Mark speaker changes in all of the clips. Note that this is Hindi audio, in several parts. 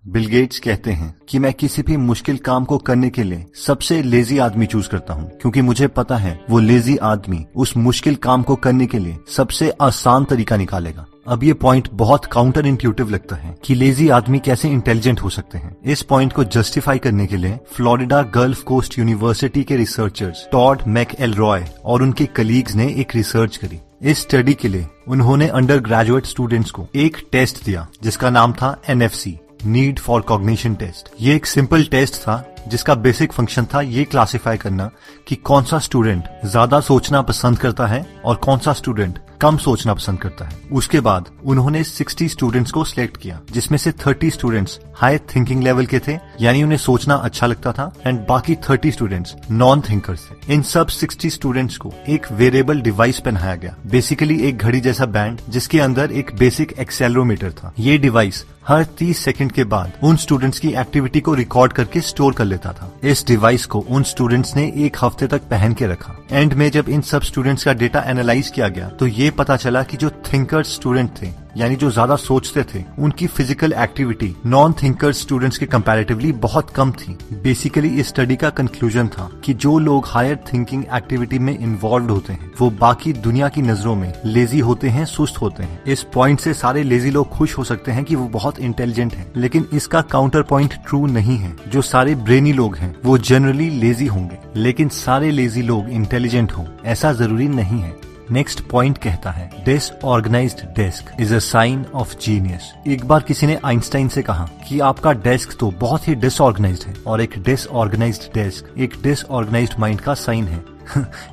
Speaker 1: बिल गेट्स कहते हैं कि मैं किसी भी मुश्किल काम को करने के लिए सबसे लेजी आदमी चूज करता हूँ, क्योंकि मुझे पता है वो लेजी आदमी उस मुश्किल काम को करने के लिए सबसे आसान तरीका निकालेगा। अब ये पॉइंट बहुत काउंटर इंट्यूटिव लगता है कि लेजी आदमी कैसे इंटेलिजेंट हो सकते हैं। इस पॉइंट को जस्टिफाई करने के लिए फ्लोरिडा गल्फ कोस्ट यूनिवर्सिटी के रिसर्चर्स टॉड मैकएलरॉय और उनके कलीग्स ने एक रिसर्च करी। इस स्टडी के लिए उन्होंने अंडर ग्रेजुएट स्टूडेंट्स को एक टेस्ट दिया जिसका नाम था NFC, need for cognition test. ये एक सिंपल टेस्ट था जिसका बेसिक फंक्शन था ये क्लासिफाई करना कि कौन सा स्टूडेंट ज्यादा सोचना पसंद करता है और कौन सा स्टूडेंट कम सोचना पसंद करता है। उसके बाद उन्होंने 60 स्टूडेंट्स को सिलेक्ट किया, जिसमें से 30 स्टूडेंट्स हाई थिंकिंग लेवल के थे, यानी उन्हें सोचना अच्छा लगता था, एंड बाकी 30 स्टूडेंट्स नॉन थिंकर्स थे। इन सब 60 स्टूडेंट्स को एक वेरिएबल डिवाइस पहनाया गया, बेसिकली एक घड़ी जैसा बैंड जिसके अंदर एक बेसिक एक्सेलरोमीटर था। ये डिवाइस हर 30 सेकंड के बाद उन स्टूडेंट्स की एक्टिविटी को रिकॉर्ड करके स्टोर कर लेता था। इस डिवाइस को उन स्टूडेंट्स ने एक हफ्ते तक पहन के रखा। एंड में जब इन सब स्टूडेंट्स का डेटा एनालाइज किया गया तो ये पता चला कि जो थिंकर्स स्टूडेंट थे, यानी जो ज्यादा सोचते थे, उनकी physical activity non thinkers students के कंपैरेटिवली बहुत कम थी। बेसिकली इस स्टडी का कंक्लूजन था कि जो लोग हायर थिंकिंग एक्टिविटी में इन्वॉल्व होते हैं वो बाकी दुनिया की नजरों में लेजी होते हैं, सुस्त होते हैं। इस पॉइंट से सारे लेजी लोग खुश हो सकते हैं कि वो बहुत इंटेलिजेंट हैं, लेकिन इसका काउंटर पॉइंट ट्रू नहीं है। जो सारे ब्रेनी लोग हैं वो जनरली लेजी होंगे, लेकिन सारे लेजी लोग इंटेलिजेंट हों ऐसा जरूरी नहीं है। नेक्स्ट पॉइंट कहता है disorganized desk is a sign of genius. एक बार किसी ने आइंस्टाइन से कहा कि आपका डेस्क तो बहुत ही डिसऑर्गेनाइज्ड है, और एक डिसऑर्गेनाइज्ड डेस्क एक डिसऑर्गेनाइज्ड माइंड का साइन है।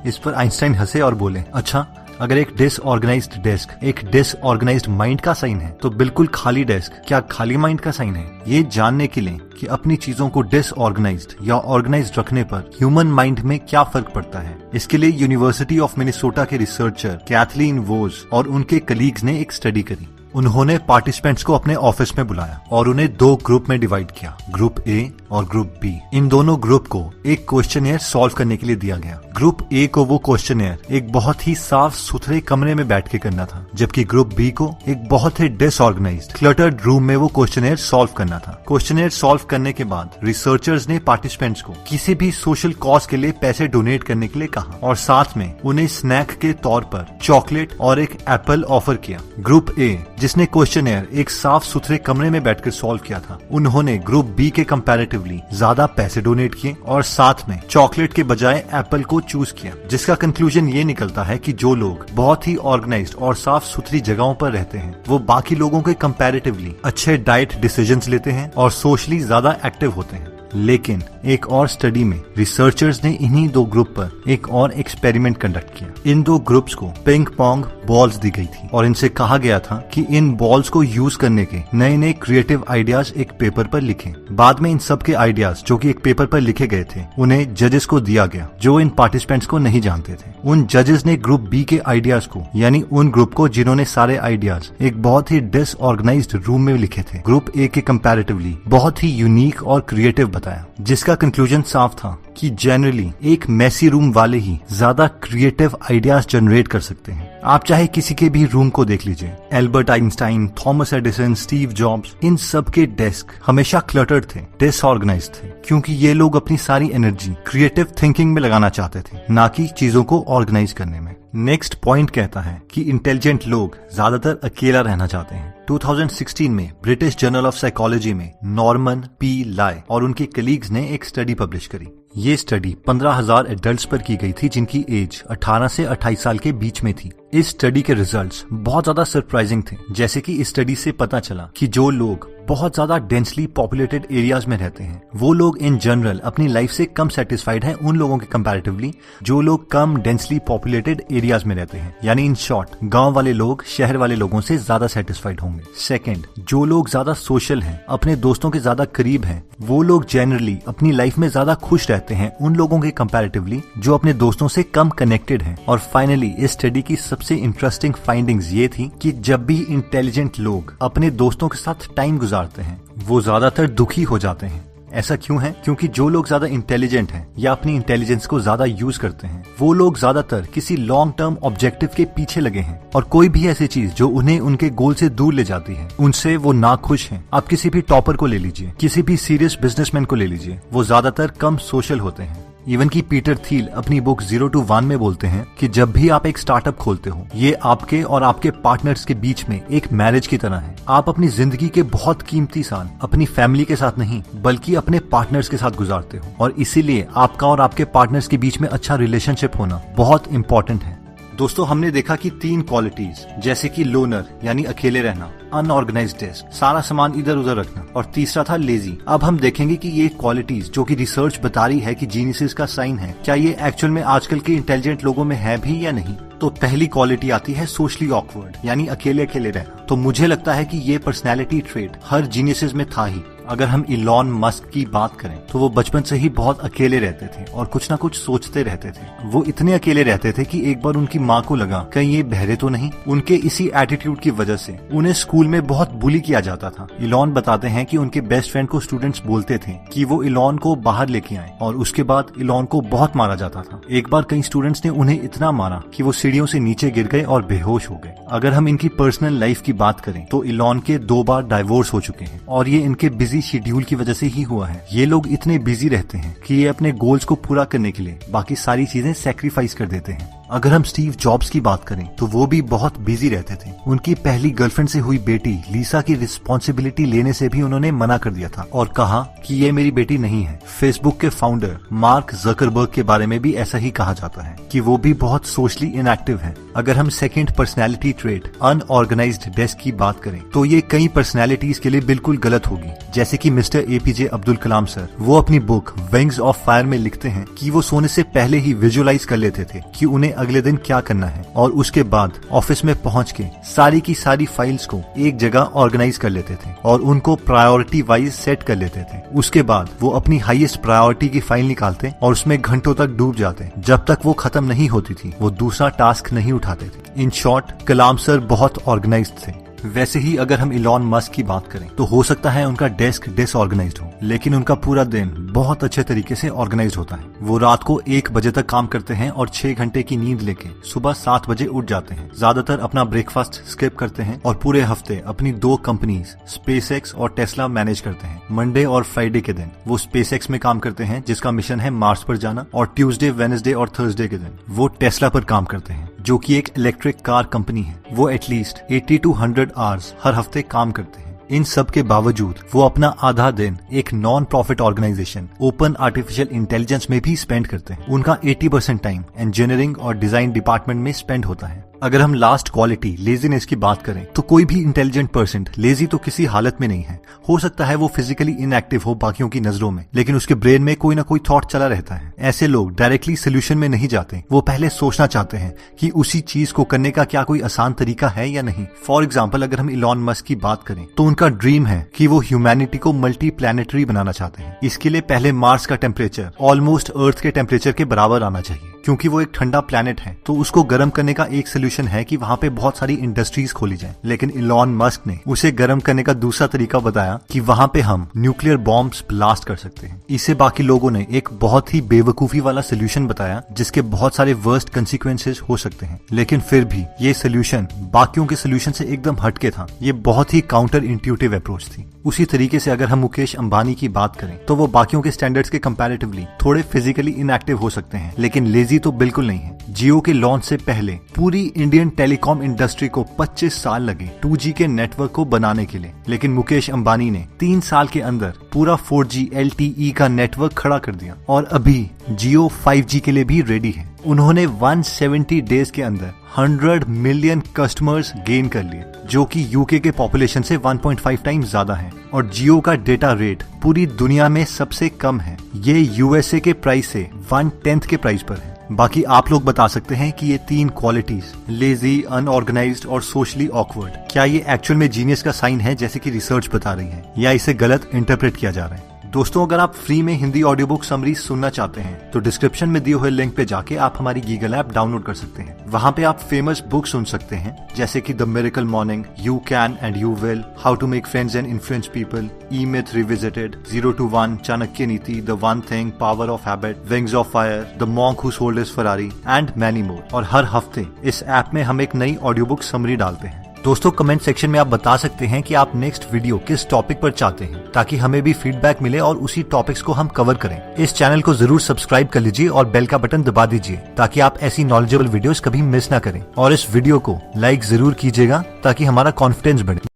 Speaker 1: इस पर आइंस्टाइन हंसे और बोले, अच्छा अगर एक डिसऑर्गेनाइज्ड डेस्क एक डिसऑर्गेनाइज्ड माइंड का साइन है तो बिल्कुल खाली डेस्क क्या खाली माइंड का साइन है? ये जानने के लिए कि अपनी चीजों को डिसऑर्गेनाइज्ड या ऑर्गेनाइज्ड रखने पर ह्यूमन माइंड में क्या फर्क पड़ता है, इसके लिए यूनिवर्सिटी ऑफ मिनेसोटा के रिसर्चर कैथलीन वोज और उनके कलीग्स ने एक स्टडी करी। उन्होंने पार्टिसिपेंट्स को अपने ऑफिस में बुलाया और उन्हें 2 ग्रुप में डिवाइड किया, ग्रुप A और ग्रुप B। इन दोनों ग्रुप को एक क्वेश्चनेयर सॉल्व करने के लिए दिया गया। ग्रुप A को वो क्वेश्चनेयर एक बहुत ही साफ सुथरे कमरे में बैठ के करना था, जबकि ग्रुप B को एक बहुत ही डिसऑर्गेनाइज्ड क्लटर्ड रूम में वो क्वेश्चनेयर सॉल्व करना था। क्वेश्चनेयर सॉल्व करने के बाद रिसर्चर्स ने पार्टिसिपेंट्स को किसी भी सोशल कॉज के लिए पैसे डोनेट करने के लिए कहा और साथ में उन्हें स्नैक के तौर पर चॉकलेट और एक एप्पल ऑफर किया। ग्रुप A जिसने क्वेश्चनेयर एक साफ सुथरे कमरे में बैठकर सॉल्व किया था, उन्होंने ग्रुप B के कंपैरेटिवली ज्यादा पैसे डोनेट किए और साथ में चॉकलेट के बजाय एप्पल को चूज किया, जिसका कंक्लूजन ये निकलता है कि जो लोग बहुत ही ऑर्गेनाइज्ड और साफ सुथरी जगहों पर रहते हैं वो बाकी लोगों के कंपैरेटिवली अच्छे डाइट डिसीजंस लेते हैं और सोशली ज्यादा एक्टिव होते हैं। लेकिन एक और स्टडी में रिसर्चर्स ने इन्हीं 2 ग्रुप पर एक और एक्सपेरिमेंट कंडक्ट किया। इन 2 ग्रुप्स को पिंग पोंग बॉल्स दी गई थी और इनसे कहा गया था कि इन बॉल्स को यूज करने के नए नए क्रिएटिव आइडियाज एक पेपर पर लिखें। बाद में इन सब के आइडियाज जो कि एक पेपर पर लिखे गए थे उन्हें जजेस को दिया गया, जो इन पार्टिसिपेंट्स को नहीं जानते थे। उन जजेस ने ग्रुप B के आइडियाज को, यानी उन ग्रुप को जिन्होंने सारे आइडियाज एक बहुत ही डिसऑर्गेनाइज्ड रूम में लिखे थे, ग्रुप A के कंपैरेटिवली बहुत ही यूनिक और क्रिएटिव बताया, जिसका कंक्लूजन साफ था कि जनरली एक मैसी रूम वाले ही ज्यादा क्रिएटिव आइडियाज जनरेट कर सकते हैं। आप चाहे किसी के भी रूम को देख लीजिए, Albert Einstein, Thomas Edison, Steve Jobs, इन सब के डेस्क हमेशा क्लटर्ड थे, डिसऑर्गेनाइज्ड थे, क्योंकि ये लोग अपनी सारी एनर्जी क्रिएटिव थिंकिंग में लगाना चाहते थे, ना कि चीजों को ऑर्गेनाइज करने में। नेक्स्ट पॉइंट कहता है कि इंटेलिजेंट लोग ज्यादातर अकेला रहना चाहते हैं। 2016 में ब्रिटिश जर्नल ऑफ साइकोलॉजी में नॉर्मन P. लाय और उनके कलीग्स ने एक स्टडी पब्लिश करी। ये स्टडी 15,000 एडल्ट्स पर की गई थी जिनकी एज 18 से 28 साल के बीच में थी। इस स्टडी के रिजल्ट्स बहुत ज्यादा सरप्राइजिंग थे, जैसे कि इस स्टडी से पता चला कि जो लोग बहुत ज्यादा डेंसली पॉपुलेटेड एरियाज में रहते हैं वो लोग इन जनरल अपनी लाइफ से कम सेटिस्फाइड हैं उन लोगों के कंपैरेटिवली जो लोग कम डेंसली पॉपुलेटेड एरियाज में रहते हैं। यानी इन शॉर्ट, गांव वाले लोग शहर वाले लोगों से ज्यादा सेटिस्फाइड होंगे। सेकंड, जो लोग ज्यादा सोशल हैं, अपने दोस्तों के ज्यादा करीब हैं, वो लोग जनरली अपनी लाइफ में ज्यादा खुश रहते हैं उन लोगों के कंपैरेटिवली जो अपने दोस्तों से कम कनेक्टेड हैं। और फाइनली इस स्टडी की सबसे इंटरेस्टिंग फाइंडिंग्स ये थी कि जब भी इंटेलिजेंट लोग अपने दोस्तों के साथ टाइम गुजारते हैं वो ज्यादातर दुखी हो जाते हैं। ऐसा क्यों है? क्योंकि जो लोग ज्यादा इंटेलिजेंट हैं या अपनी इंटेलिजेंस को ज्यादा यूज करते हैं, वो लोग ज्यादातर किसी लॉन्ग टर्म ऑब्जेक्टिव के पीछे लगे हैं, और कोई भी ऐसी चीज जो उन्हें उनके गोल से दूर ले जाती है, उनसे वो ना खुश हैं। आप किसी भी टॉपर को ले लीजिए, किसी भी सीरियस बिजनेसमैन को ले लीजिए, वो ज्यादातर कम सोशल होते हैं। इवन की पीटर थील अपनी बुक 0 to 1 में बोलते हैं कि जब भी आप एक स्टार्टअप खोलते हो, ये आपके और आपके पार्टनर्स के बीच में एक मैरिज की तरह है। आप अपनी जिंदगी के बहुत कीमती साल अपनी फैमिली के साथ नहीं, बल्कि अपने पार्टनर्स के साथ गुजारते हो, और इसीलिए आपका और आपके पार्टनर्स के बीच में अच्छा रिलेशनशिप होना बहुत इंपॉर्टेंट है। दोस्तों, हमने देखा कि 3 क्वालिटीज, जैसे कि लोनर यानी अकेले रहना, अनऑर्गेनाइज्ड डेस्क, सारा सामान इधर उधर रखना, और तीसरा था लेजी। अब हम देखेंगे कि ये क्वालिटीज जो कि रिसर्च बता रही है कि जीनियस का साइन है, क्या ये एक्चुअल में आजकल के इंटेलिजेंट लोगों में है भी या नहीं। तो पहली क्वालिटी आती है सोशली ऑकवर्ड, यानी अकेले अकेले रहना। तो मुझे लगता है कि ये पर्सनैलिटी ट्रेट हर जीनियस में था ही। अगर हम इलॉन मस्क की बात करें तो वो बचपन से ही बहुत अकेले रहते थे और कुछ ना कुछ सोचते रहते थे। वो इतने अकेले रहते थे कि एक बार उनकी माँ को लगा कहीं ये बहरे तो नहीं। उनके इसी एटीट्यूड की वजह से उन्हें स्कूल में बहुत बुली किया जाता था। इलॉन बताते हैं कि उनके बेस्ट फ्रेंड को स्टूडेंट्स बोलते थे कि वो इलॉन को बाहर लेके आए, और उसके बाद इलॉन को बहुत मारा जाता था। एक बार कई स्टूडेंट्स ने उन्हें इतना मारा कि वो सीढ़ियों से नीचे गिर गए और बेहोश हो गए। अगर हम इनकी पर्सनल लाइफ की बात करें तो इलॉन के 2 बार डाइवोर्स हो चुके हैं, और ये इनके बिजी शेड्यूल की वजह से ही हुआ है। ये लोग इतने बिजी रहते हैं कि ये अपने गोल्स को पूरा करने के लिए बाकी सारी चीजें सैक्रिफाइस कर देते हैं। अगर हम स्टीव जॉब्स की बात करें तो वो भी बहुत बिजी रहते थे। उनकी पहली गर्लफ्रेंड से हुई बेटी लीसा की रिस्पॉन्सिबिलिटी लेने से भी उन्होंने मना कर दिया था और कहा कि ये मेरी बेटी नहीं है। फेसबुक के फाउंडर मार्क जकरबर्ग के बारे में भी ऐसा ही कहा जाता है कि वो भी बहुत सोशली इनएक्टिव है। अगर हम second personality trait unorganised desk की बात करें तो ये कई पर्सनैलिटीज के लिए बिल्कुल गलत होगी। जैसे कि mister APJ Abdul Kalam sir, वो अपनी बुक विंग्स ऑफ फायर में लिखते हैं कि वो सोने से पहले ही विजुअलाइज कर लेते थे कि उन्हें अगले दिन क्या करना है, और उसके बाद ऑफिस में पहुंच के सारी की सारी फाइल्स को एक जगह ऑर्गेनाइज कर लेते थे और उनको प्रायोरिटी वाइज सेट कर लेते थे। उसके बाद वो अपनी हाईएस्ट प्रायोरिटी की फाइल निकालते और उसमें घंटों तक डूब जाते। जब तक वो खत्म नहीं होती थी वो दूसरा टास्क नहीं उठाते थे। इन शॉर्ट, कलाम सर बहुत ऑर्गेनाइज्ड थे। वैसे ही अगर हम इलॉन मस्क की बात करें तो हो सकता है उनका डेस्क डिसऑर्गेनाइज्ड हो, लेकिन उनका पूरा दिन बहुत अच्छे तरीके से ऑर्गेनाइज्ड होता है। वो रात को 1 बजे तक काम करते हैं और 6 घंटे की नींद लेके सुबह 7 बजे उठ जाते हैं। ज्यादातर अपना ब्रेकफास्ट स्किप करते हैं और पूरे हफ्ते अपनी 2 कंपनीज स्पेसएक्स और टेस्ला मैनेज करते हैं। मंडे और फ्राइडे के दिन वो स्पेसएक्स में काम करते हैं जिसका मिशन है मार्स पर जाना, और ट्यूसडे, वेडनेसडे और थर्सडे के दिन वो टेस्ला पर काम करते हैं जो कि एक इलेक्ट्रिक कार कंपनी है। वो एटलीस्ट 80 to 100 आवर्स हर हफ्ते काम करते हैं। इन सब के बावजूद वो अपना आधा दिन एक non profit organization open artificial intelligence में भी स्पेंड करते हैं। उनका 80% टाइम इंजीनियरिंग और डिजाइन डिपार्टमेंट में स्पेंड होता है। अगर हम लास्ट क्वालिटी लेजीनेस की बात करें तो कोई भी इंटेलिजेंट पर्सन लेजी तो किसी हालत में नहीं है। हो सकता है वो फिजिकली इनएक्टिव हो बाकियों की नजरों में, लेकिन उसके ब्रेन में कोई ना कोई थॉट चला रहता है। ऐसे लोग डायरेक्टली सोल्यूशन में नहीं जाते, वो पहले सोचना चाहते हैं कि उसी चीज को करने का क्या कोई आसान तरीका है या नहीं। फॉर एग्जाम्पल, अगर हम इलॉन मस्क की बात करें तो उनका ड्रीम है कि वो ह्यूमैनिटी को मल्टी प्लैनेटरी बनाना चाहते हैं। इसके लिए पहले मार्स का टेम्परेचर ऑलमोस्ट अर्थ के टेम्परेचर के बराबर आना चाहिए, क्योंकि वो एक ठंडा प्लैनेट है। तो उसको गर्म करने का एक सोल्यूशन है कि वहाँ पे बहुत सारी इंडस्ट्रीज खोली जाए। लेकिन इलॉन मस्क ने उसे गर्म करने का दूसरा तरीका बताया कि वहाँ पे हम न्यूक्लियर बॉम्ब्स ब्लास्ट कर सकते हैं। इसे बाकी लोगों ने एक बहुत ही बेवकूफी वाला सोल्यूशन बताया जिसके बहुत सारे वर्स्ट कंसिक्वेंसेस हो सकते हैं, लेकिन फिर भी ये सोल्यूशन बाकियों के सोल्यूशन से एकदम हटके था। ये बहुत ही काउंटर इंट्यूटिव अप्रोच थी। उसी तरीके से अगर हम मुकेश अंबानी की बात करें तो वो बाकियों के स्टैंडर्ड्स के कंपैरेटिवली थोड़े फिजिकली इनएक्टिव हो सकते हैं, लेकिन लेजी तो बिल्कुल नहीं है। जियो के लॉन्च से पहले पूरी इंडियन टेलीकॉम इंडस्ट्री को 25 साल लगे 2G के नेटवर्क को बनाने के लिए, लेकिन मुकेश अंबानी ने 3 साल के अंदर पूरा 4G LTE का नेटवर्क खड़ा कर दिया और अभी जियो 5G के लिए भी रेडी है। उन्होंने 170 डेज के अंदर 100 मिलियन कस्टमर्स गेन कर लिए, जो कि यूके के पॉपुलेशन से 1.5 टाइम्स ज्यादा है। और जियो का डेटा रेट पूरी दुनिया में सबसे कम है। ये यूएसए के प्राइस से 1/10 के प्राइस पर है। बाकी आप लोग बता सकते हैं कि ये 3 क्वालिटीज लेजी, अनऑर्गेनाइज्ड और सोशली ऑकवर्ड, क्या ये एक्चुअल में जीनियस का साइन है जैसे कि रिसर्च बता रही है, या इसे गलत इंटरप्रेट किया जा रहा है? दोस्तों, अगर आप फ्री में हिंदी ऑडियो बुक समरी सुनना चाहते हैं तो डिस्क्रिप्शन में दिए हुए लिंक पे जाके आप हमारी गीगल ऐप डाउनलोड कर सकते हैं। वहाँ पे आप फेमस बुक सुन सकते हैं जैसे कि the miracle morning, you can and you will, how to make friends and influence people, E myth revisited, 0 to 1, Chanakya Niti, the one thing, power of habit, wings of fire, the monk who sold his Ferrari and many more. और हर हफ्ते इस ऐप में हम एक नई ऑडियो बुक समरी डालते हैं। दोस्तों, कमेंट सेक्शन में आप बता सकते हैं कि आप नेक्स्ट वीडियो किस टॉपिक पर चाहते हैं, ताकि हमें भी फीडबैक मिले और उसी टॉपिक्स को हम कवर करें। इस चैनल को जरूर सब्सक्राइब कर लीजिए और बेल का बटन दबा दीजिए ताकि आप ऐसी नॉलेजेबल वीडियोस कभी मिस ना करें। और इस वीडियो को लाइक जरूर कीजिएगा ताकि हमारा कॉन्फिडेंस बढ़े।